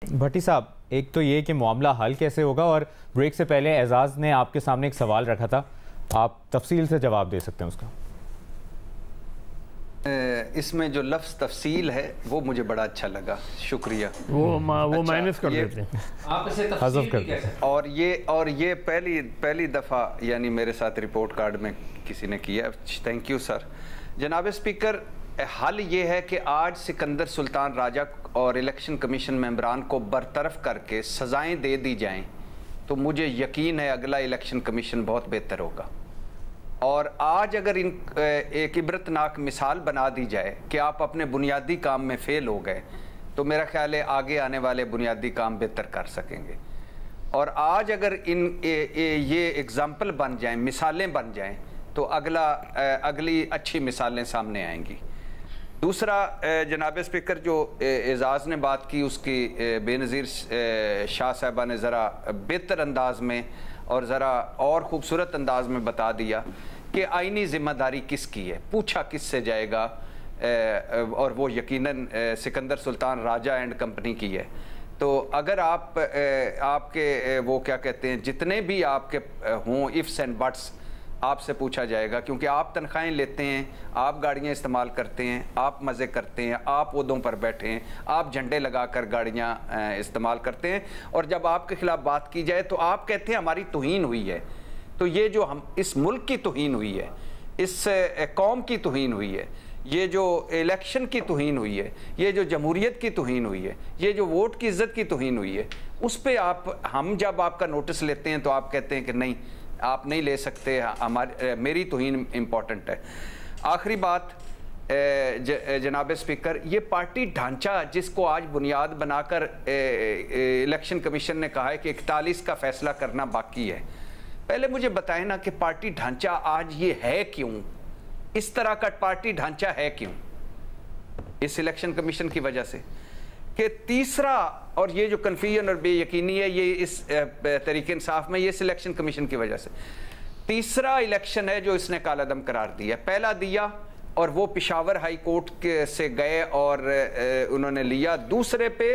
भट्टी साहब, एक तो ये कि मामला हल कैसे होगा, और ब्रेक से पहले एजाज ने आपके सामने एक सवाल रखा था, आप तफसील से जवाब दे सकते हैं उसका। इसमें जो लफ्ज़ तफसील है वो मुझे बड़ा अच्छा लगा, शुक्रिया। वो माइनस कर देते हैं, आप इसे तफसील भी कह सकते हैं। और ये पहली दफ़ा यानी मेरे साथ रिपोर्ट कार्ड में किसी ने किया। Thank you sir. जनाब स्पीकर, हल ये है कि आज सिकंदर सुल्तान राजा और इलेक्शन कमीशन मेंबरान को बरतरफ करके सज़ाएं दे दी जाएं, तो मुझे यकीन है अगला इलेक्शन कमीशन बहुत बेहतर होगा। और आज अगर एक इबरतनाक मिसाल बना दी जाए कि आप अपने बुनियादी काम में फ़ेल हो गए, तो मेरा ख्याल है आगे आने वाले बुनियादी काम बेहतर कर सकेंगे। और आज अगर ये एग्ज़ाम्पल बन जाएं, मिसालें बन जाएं, तो अगली अच्छी मिसालें सामने आएंगी। दूसरा, जनाब स्पीकर, जो एजाज़ ने बात की उसकी बेनज़ीर शाह साहबा ने ज़रा बेहतर अंदाज में और ज़रा और ख़ूबसूरत अंदाज में बता दिया कि आइनी ज़िम्मेदारी किसकी है, पूछा किससे जाएगा, और वो यकीनन सिकंदर सुल्तान राजा एंड कंपनी की है। तो अगर आपके वो क्या कहते हैं, जितने भी आपके हों इफ्स एंड बट्स, आपसे पूछा जाएगा, क्योंकि आप तनख्वाहें लेते हैं, आप गाड़ियाँ इस्तेमाल करते हैं, आप मज़े करते हैं, आप ओहदों पर बैठे हैं, आप झंडे लगाकर गाड़ियाँ इस्तेमाल करते हैं, और जब आपके ख़िलाफ़ बात की जाए तो आप कहते हैं हमारी तौहीन हुई है। तो ये जो हम इस मुल्क की तौहीन हुई है, इस कौम की तौहीन हुई है, ये जो इलेक्शन की तौहीन हुई है, ये जो जमहूरियत की तौहीन हुई है, ये जो वोट की इज़्ज़त की तौहीन हुई है, उस पर हम जब आपका नोटिस लेते हैं तो आप कहते हैं कि नहीं, आप नहीं ले सकते, मेरी तौहीन इम्पॉर्टेंट है। आखिरी बात, जनाब स्पीकर, ये पार्टी ढांचा जिसको आज बुनियाद बनाकर इलेक्शन कमीशन ने कहा है कि 41 का फैसला करना बाकी है, पहले मुझे बताएं ना कि पार्टी ढांचा आज ये है क्यों, इस तरह का पार्टी ढांचा है क्यों? इस इलेक्शन कमीशन की वजह से कि तीसरा, और ये जो कन्फ्यूजन और बेयकीनी है, ये इस तरीके इंसाफ में, ये सिलेक्शन कमीशन की वजह से तीसरा इलेक्शन है जो इसने कालादम करार दिया। पहला दिया और वो पेशावर हाई कोर्ट के से गए और उन्होंने लिया। दूसरे पे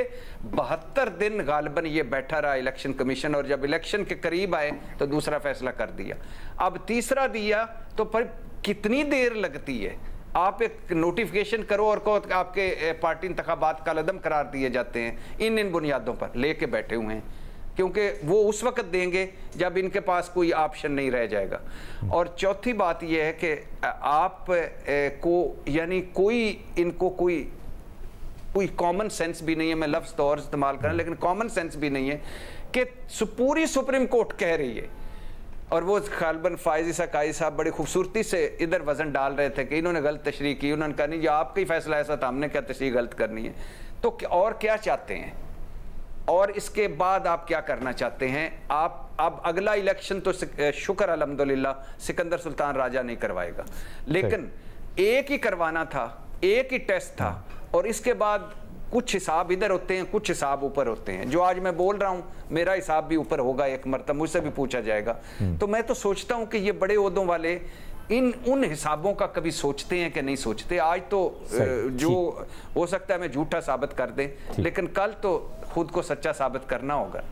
72 दिन गालिबन ये बैठा रहा इलेक्शन कमीशन, और जब इलेक्शन के करीब आए तो दूसरा फैसला कर दिया। अब तीसरा दिया तो पर कितनी देर लगती है? आप एक नोटिफिकेशन करो और कहो आपके पार्टी इंतखाबात कालअदम करार दिए जाते हैं, इन बुनियादों पर लेके बैठे हुए हैं, क्योंकि वो उस वक्त देंगे जब इनके पास कोई ऑप्शन नहीं रह जाएगा। और चौथी बात यह है कि आप को यानी इनको कोई कॉमन सेंस भी नहीं है, मैं लफ्ज़ तो और इस्तेमाल करें, लेकिन कॉमन सेंस भी नहीं है कि पूरी सुप्रीम कोर्ट कह रही है, और वो गालिबन फायज़ ईसा काजी साहब बड़ी खूबसूरती से इधर वज़न डाल रहे थे कि इन्होंने गलत तशरीह की, उन्होंने कहा नहीं जी आपका ही फैसला ऐसा था, हमने क्या तशरीह गलत करनी है। तो और क्या चाहते हैं, और इसके बाद आप क्या करना चाहते हैं? आप अब अगला इलेक्शन तो शुक्र अल्हम्दुलिल्लाह सिकंदर सुल्तान राजा नहीं करवाएगा, लेकिन एक ही करवाना था, एक ही टेस्ट था, और इसके बाद कुछ हिसाब इधर होते हैं, कुछ हिसाब ऊपर होते हैं। जो आज मैं बोल रहा हूं, मेरा हिसाब भी ऊपर होगा, एक मरतबा मुझसे भी पूछा जाएगा। तो मैं तो सोचता हूं कि ये बड़े ओहदों वाले उन हिसाबों का कभी सोचते हैं कि नहीं सोचते। आज तो जो हो सकता है मैं झूठा साबित कर दें, लेकिन कल तो खुद को सच्चा साबित करना होगा।